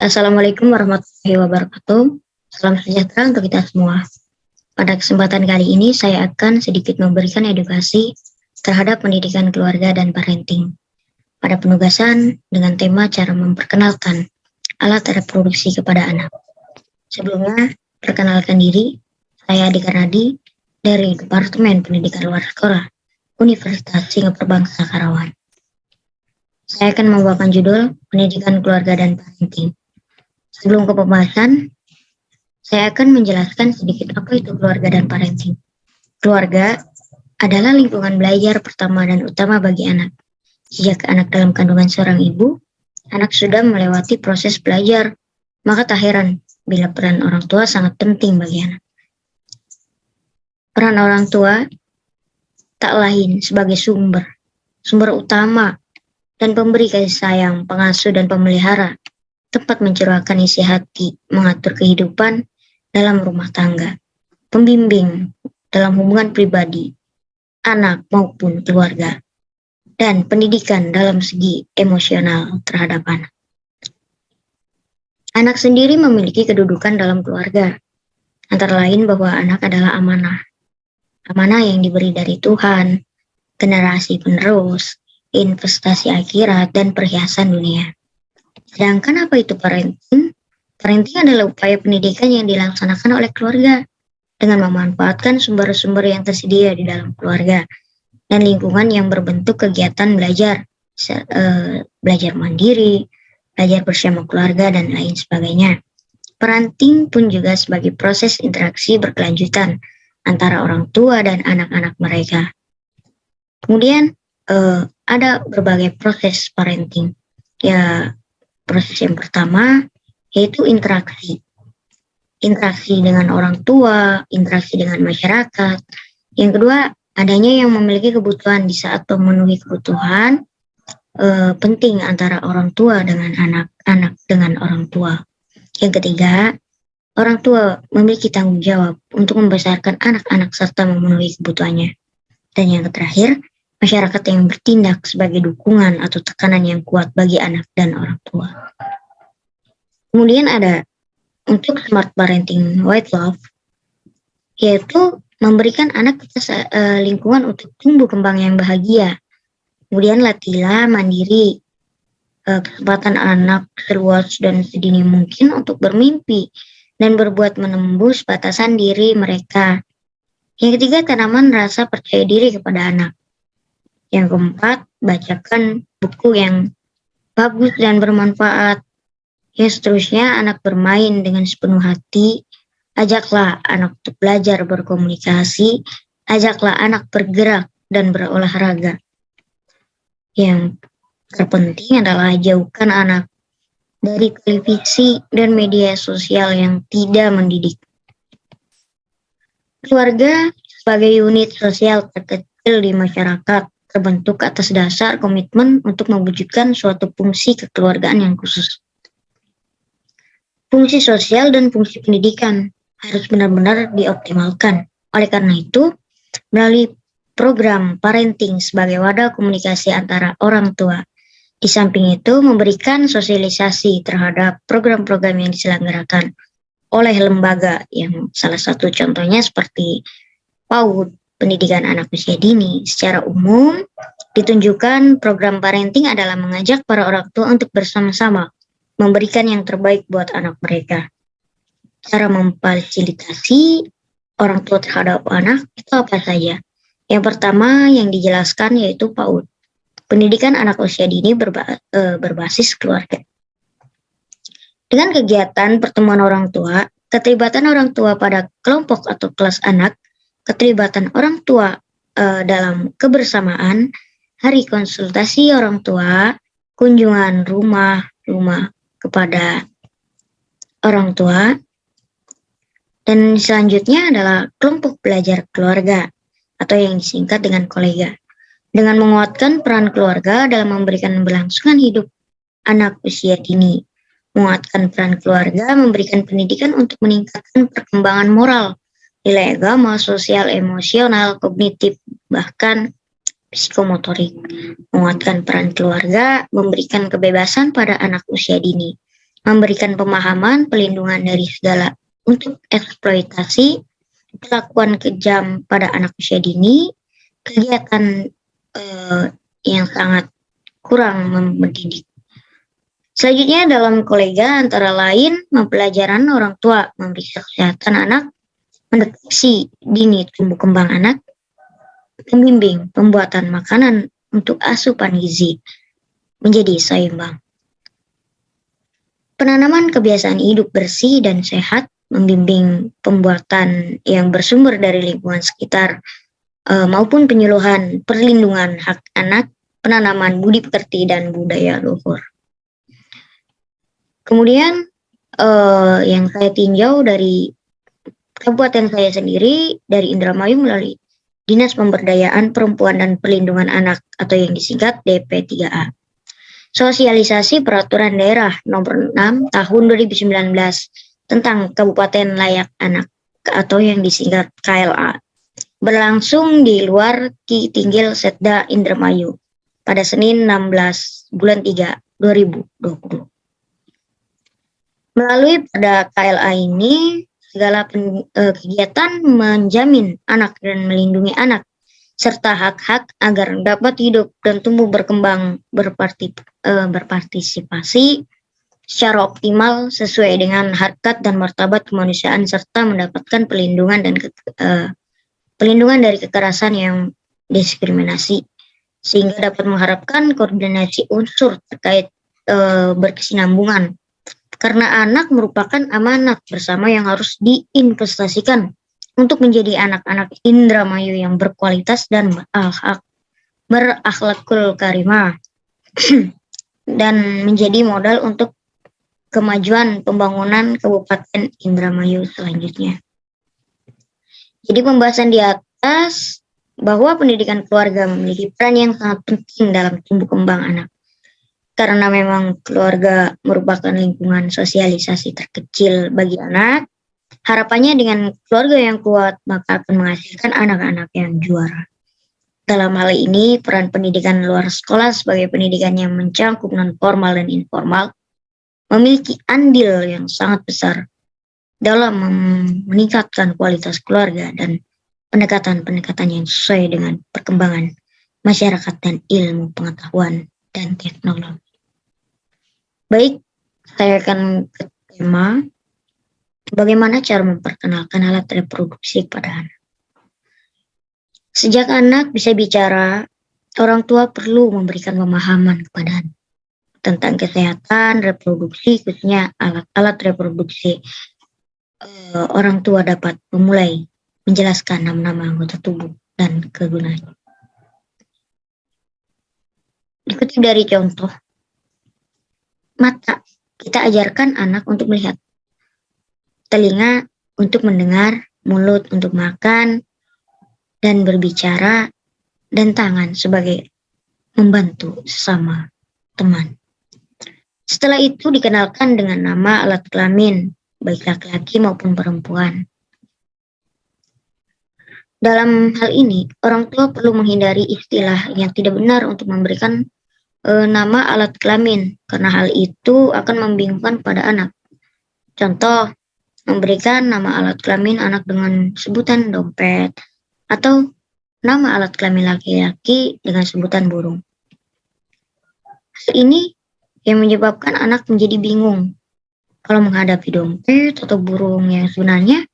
Assalamualaikum warahmatullahi wabarakatuh. Salam sejahtera untuk kita semua. Pada kesempatan kali ini saya akan sedikit memberikan edukasi terhadap pendidikan keluarga dan parenting. Pada penugasan dengan tema cara memperkenalkan alat reproduksi kepada anak. Sebelumnya, perkenalkan diri, saya Adika Nadi dari Departemen Pendidikan Luar Sekolah, Universitas Singapura Bangsa Karawang. Saya akan membawakan judul Pendidikan Keluarga dan Parenting. Sebelum ke pembahasan, saya akan menjelaskan sedikit apa itu keluarga dan parenting. Keluarga adalah lingkungan belajar pertama dan utama bagi anak. Sejak anak dalam kandungan seorang ibu, anak sudah melewati proses belajar, maka tak heran bila peran orang tua sangat penting bagi anak. Peran orang tua tak lain sebagai sumber utama dan pemberi kasih sayang, pengasuh dan pemelihara, tepat mencurahkan isi hati, mengatur kehidupan dalam rumah tangga, pembimbing dalam hubungan pribadi, anak maupun keluarga, dan pendidikan dalam segi emosional terhadap anak. Anak sendiri memiliki kedudukan dalam keluarga, antara lain bahwa anak adalah amanah. Amanah yang diberi dari Tuhan, generasi penerus, investasi akhirat, dan perhiasan dunia. Sedangkan apa itu parenting? Parenting adalah upaya pendidikan yang dilaksanakan oleh keluarga dengan memanfaatkan sumber-sumber yang tersedia di dalam keluarga dan lingkungan yang berbentuk kegiatan belajar, belajar mandiri, belajar bersama keluarga, dan lain sebagainya. Parenting pun juga sebagai proses interaksi berkelanjutan antara orang tua dan anak-anak mereka. Kemudian ada berbagai proses parenting. Ya, proses yang pertama yaitu interaksi. Interaksi dengan orang tua, interaksi dengan masyarakat. Yang kedua, adanya yang memiliki kebutuhan di saat memenuhi kebutuhan penting antara orang tua dengan anak-anak dengan orang tua. Yang ketiga, orang tua memiliki tanggung jawab untuk membesarkan anak-anak serta memenuhi kebutuhannya. Dan yang terakhir, masyarakat yang bertindak sebagai dukungan atau tekanan yang kuat bagi anak dan orang tua. Kemudian ada untuk smart parenting white love, yaitu memberikan anak kita lingkungan untuk tumbuh kembang yang bahagia. Kemudian latihlah mandiri, kesempatan anak seluas dan sedini mungkin untuk bermimpi dan berbuat menembus batasan diri mereka. Yang ketiga, tanaman rasa percaya diri kepada anak. Yang keempat, bacakan buku yang bagus dan bermanfaat. Yang seterusnya, anak bermain dengan sepenuh hati. Ajaklah anak untuk belajar berkomunikasi. Ajaklah anak bergerak dan berolahraga. Yang terpenting adalah jauhkan anak dari televisi dan media sosial yang tidak mendidik. Keluarga sebagai unit sosial terkecil di masyarakat terbentuk atas dasar komitmen untuk mewujudkan suatu fungsi kekeluargaan yang khusus. Fungsi sosial dan fungsi pendidikan harus benar-benar dioptimalkan. Oleh karena itu, melalui program parenting sebagai wadah komunikasi antara orang tua, di samping itu memberikan sosialisasi terhadap program-program yang diselenggarakan oleh lembaga yang salah satu contohnya seperti PAUD, pendidikan anak usia dini. Secara umum, ditunjukkan program parenting adalah mengajak para orang tua untuk bersama-sama memberikan yang terbaik buat anak mereka. Cara memfasilitasi orang tua terhadap anak itu apa saja? Yang pertama yang dijelaskan yaitu PAUD, pendidikan anak usia dini berbasis keluarga. Dengan kegiatan pertemuan orang tua, keterlibatan orang tua pada kelompok atau kelas anak, keterlibatan orang tua dalam kebersamaan, hari konsultasi orang tua, kunjungan rumah kepada orang tua, dan selanjutnya adalah kelompok belajar keluarga atau yang disingkat dengan kolega. Dengan menguatkan peran keluarga dalam memberikan berlangsungan hidup anak usia dini, menguatkan peran keluarga memberikan pendidikan untuk meningkatkan perkembangan moral, nilai agama, sosial, emosional, kognitif, bahkan psikomotorik. Menguatkan peran keluarga memberikan kebebasan pada anak usia dini memberikan pemahaman pelindungan dari segala untuk eksploitasi, perlakuan kejam pada anak usia dini, kegiatan yang sangat kurang mendidik. Selanjutnya dalam kolega antara lain pembelajaran orang tua memeriksa kesehatan anak, mendeteksi dini tumbuh kembang anak, membimbing pembuatan makanan untuk asupan gizi menjadi seimbang. Penanaman kebiasaan hidup bersih dan sehat, membimbing pembuatan yang bersumber dari lingkungan sekitar maupun penyuluhan perlindungan hak anak, penanaman budi pekerti dan budaya luhur. Kemudian yang saya tinjau dari kabupaten saya sendiri, dari Indramayu melalui Dinas Pemberdayaan Perempuan dan Perlindungan Anak atau yang disingkat DP3A. Sosialisasi Peraturan Daerah Nomor 6 Tahun 2019 tentang Kabupaten Layak Anak atau yang disingkat KLA berlangsung di luar Ki Tinggil Setda Indramayu pada Senin 16 bulan 3 2020. Melalui pada KLA ini, segala kegiatan menjamin anak dan melindungi anak, serta hak-hak agar dapat hidup dan tumbuh berkembang berpartisipasi secara optimal sesuai dengan harkat dan martabat kemanusiaan serta mendapatkan pelindungan dan pelindungan dari kekerasan yang diskriminasi, sehingga dapat mengharapkan koordinasi unsur terkait berkesinambungan. Karena anak merupakan amanat bersama yang harus diinvestasikan untuk menjadi anak-anak Indramayu yang berkualitas dan berakhlakul karimah dan menjadi modal untuk kemajuan pembangunan Kabupaten Indramayu selanjutnya. Jadi pembahasan di atas bahwa pendidikan keluarga memiliki peran yang sangat penting dalam tumbuh kembang anak. Karena memang keluarga merupakan lingkungan sosialisasi terkecil bagi anak, harapannya dengan keluarga yang kuat maka akan menghasilkan anak-anak yang juara. Dalam hal ini, peran pendidikan luar sekolah sebagai pendidikan yang mencakup non-formal dan informal memiliki andil yang sangat besar dalam meningkatkan kualitas keluarga dan pendekatan-pendekatan yang sesuai dengan perkembangan masyarakat dan ilmu pengetahuan dan teknologi. Baik, saya akan ke tema bagaimana cara memperkenalkan alat reproduksi kepada anak. Sejak anak bisa bicara, orang tua perlu memberikan pemahaman kepada anak tentang kesehatan reproduksi, khususnya alat-alat reproduksi. Orang tua dapat memulai menjelaskan nama-nama anggota tubuh dan kegunaannya. Dikutip dari contoh, mata, kita ajarkan anak untuk melihat, telinga untuk mendengar, mulut untuk makan dan berbicara, dan tangan sebagai membantu sesama teman. Setelah itu dikenalkan dengan nama alat kelamin, baik laki-laki maupun perempuan. Dalam hal ini, orang tua perlu menghindari istilah yang tidak benar untuk memberikan nama alat kelamin, karena hal itu akan membingungkan pada anak. Contoh, memberikan nama alat kelamin anak dengan sebutan dompet, atau nama alat kelamin laki-laki dengan sebutan burung. Hal ini yang menyebabkan anak menjadi bingung kalau menghadapi dompet atau burung yang sebenarnya.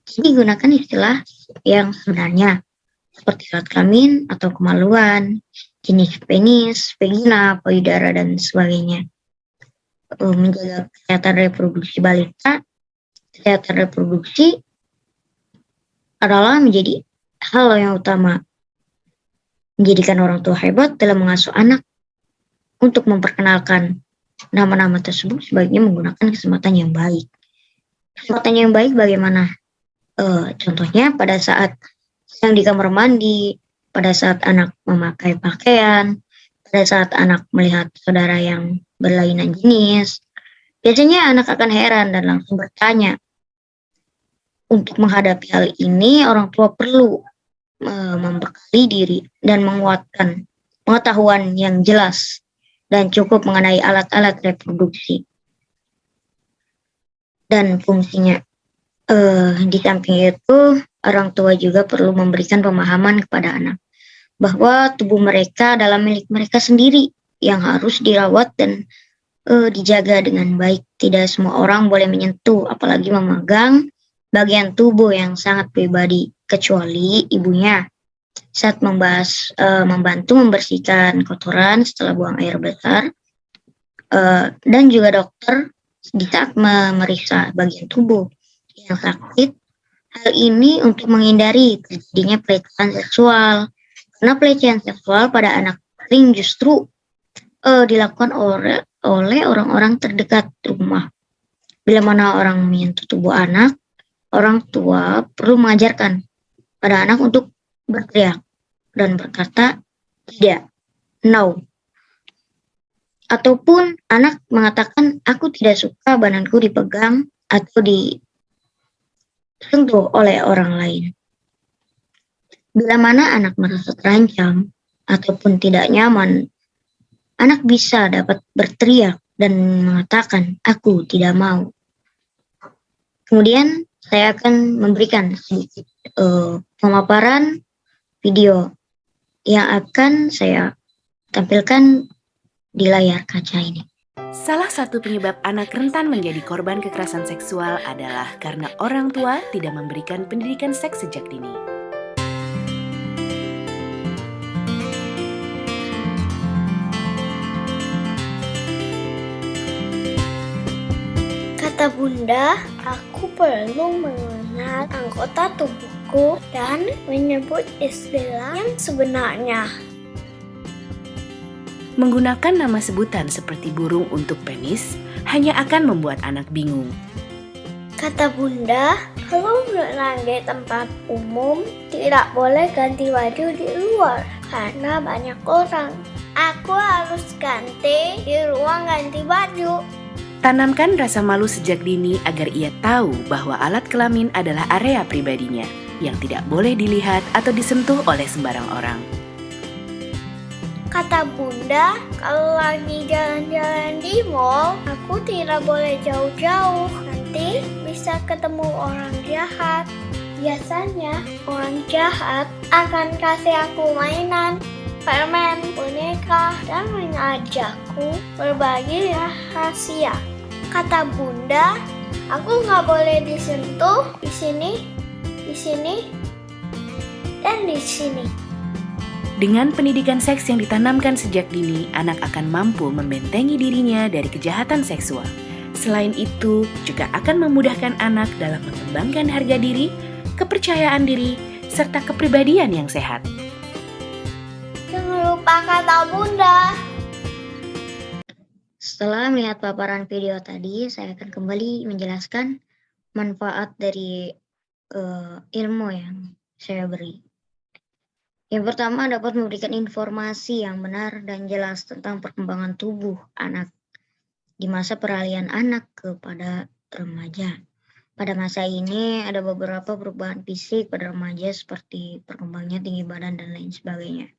Jadi gunakan istilah yang sebenarnya, seperti alat kelamin atau kemaluan, jenis penis, vagina, payudara, dan sebagainya. Menjaga kesehatan reproduksi balita, kesehatan reproduksi adalah menjadi hal yang utama. Menjadikan orang tua hebat dalam mengasuh anak. Untuk memperkenalkan nama-nama tersebut sebaiknya menggunakan kesempatan yang baik. Kesempatan yang baik bagaimana? Contohnya pada saat sedang di kamar mandi, pada saat anak memakai pakaian, pada saat anak melihat saudara yang berlainan jenis. Biasanya anak akan heran dan langsung bertanya. Untuk menghadapi hal ini, orang tua perlu membekali diri dan menguatkan pengetahuan yang jelas dan cukup mengenai alat-alat reproduksi. Dan fungsinya di samping itu, orang tua juga perlu memberikan pemahaman kepada anak bahwa tubuh mereka adalah milik mereka sendiri yang harus dirawat dan dijaga dengan baik. Tidak semua orang boleh menyentuh, apalagi memegang bagian tubuh yang sangat pribadi, kecuali ibunya saat membantu membersihkan kotoran setelah buang air besar, dan juga dokter di saat memeriksa bagian tubuh yang sakit. Hal ini untuk menghindari terjadinya pelecehan seksual. Karena pelecehan seksual pada anak sering justru dilakukan oleh orang-orang terdekat rumah. Bila mana orang menyentuh tubuh anak, orang tua perlu mengajarkan pada anak untuk berteriak dan berkata tidak, no. Ataupun anak mengatakan aku tidak suka badanku dipegang atau disentuh oleh orang lain. Bila mana anak merasa terancam ataupun tidak nyaman, anak bisa dapat berteriak dan mengatakan aku tidak mau. Kemudian saya akan memberikan sedikit pemaparan video yang akan saya tampilkan di layar kaca ini. Salah satu penyebab anak rentan menjadi korban kekerasan seksual adalah karena orang tua tidak memberikan pendidikan seks sejak dini. Kata Bunda, aku perlu mengenal anggota tubuhku dan menyebut istilah yang sebenarnya. Menggunakan nama sebutan seperti burung untuk penis hanya akan membuat anak bingung. Kata Bunda, kalau berenang di tempat umum tidak boleh ganti baju di luar karena banyak orang. Aku harus ganti di ruang ganti baju. Tanamkan rasa malu sejak dini agar ia tahu bahwa alat kelamin adalah area pribadinya yang tidak boleh dilihat atau disentuh oleh sembarang orang. Kata Bunda, kalau lagi jalan-jalan di mall, aku tidak boleh jauh-jauh. Nanti bisa ketemu orang jahat. Biasanya orang jahat akan kasih aku mainan, permen, boneka, dan mengajakku berbagi rahasia. Kata Bunda, aku nggak boleh disentuh di sini, dan di sini. Dengan pendidikan seks yang ditanamkan sejak dini, anak akan mampu membentengi dirinya dari kejahatan seksual. Selain itu, juga akan memudahkan anak dalam mengembangkan harga diri, kepercayaan diri, serta kepribadian yang sehat. Jangan lupa kata Bunda. Setelah melihat paparan video tadi, saya akan kembali menjelaskan manfaat dari ilmu yang saya beri. Yang pertama, dapat memberikan informasi yang benar dan jelas tentang perkembangan tubuh anak di masa peralihan anak kepada remaja. Pada masa ini ada beberapa perubahan fisik pada remaja seperti perkembangannya tinggi badan dan lain sebagainya.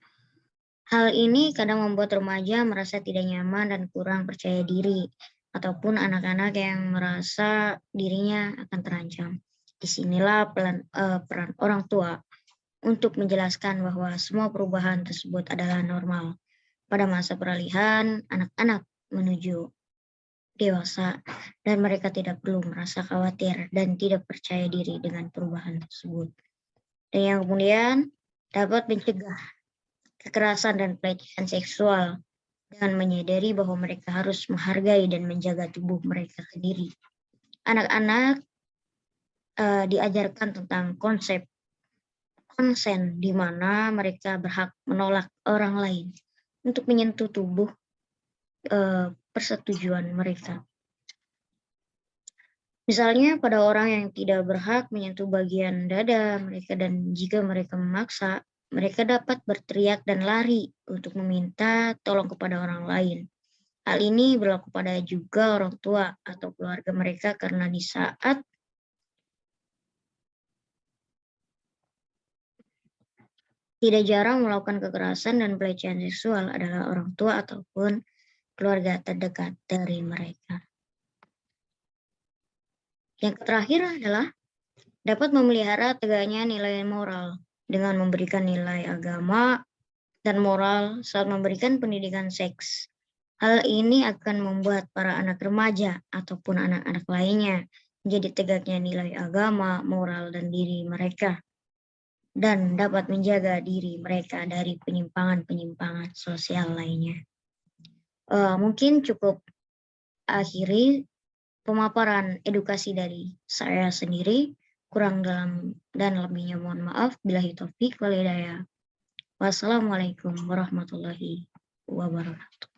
Hal ini kadang membuat remaja merasa tidak nyaman dan kurang percaya diri, ataupun anak-anak yang merasa dirinya akan terancam. Disinilah peran orang tua untuk menjelaskan bahwa semua perubahan tersebut adalah normal. Pada masa peralihan, anak-anak menuju dewasa dan mereka tidak perlu merasa khawatir dan tidak percaya diri dengan perubahan tersebut. Dan yang kemudian dapat mencegah kekerasan dan pelecehan seksual dengan menyadari bahwa mereka harus menghargai dan menjaga tubuh mereka sendiri. Anak-anak diajarkan tentang konsep konsen di mana mereka berhak menolak orang lain untuk menyentuh tubuh persetujuan mereka. Misalnya pada orang yang tidak berhak menyentuh bagian dada mereka dan jika mereka memaksa, mereka dapat berteriak dan lari untuk meminta tolong kepada orang lain. Hal ini berlaku pada juga orang tua atau keluarga mereka karena di saat tidak jarang melakukan kekerasan dan pelecehan seksual adalah orang tua ataupun keluarga terdekat dari mereka. Yang terakhir adalah dapat memelihara tegaknya nilai moral dengan memberikan nilai agama dan moral saat memberikan pendidikan seks. Hal ini akan membuat para anak remaja ataupun anak-anak lainnya menjadi tegaknya nilai agama, moral, dan diri mereka, dan dapat menjaga diri mereka dari penyimpangan-penyimpangan sosial lainnya. Mungkin cukup akhiri pemaparan edukasi dari saya sendiri. Kurang dalam dan lebihnya mohon maaf. Billahi taufik wal hidayah. Wassalamualaikum warahmatullahi wabarakatuh.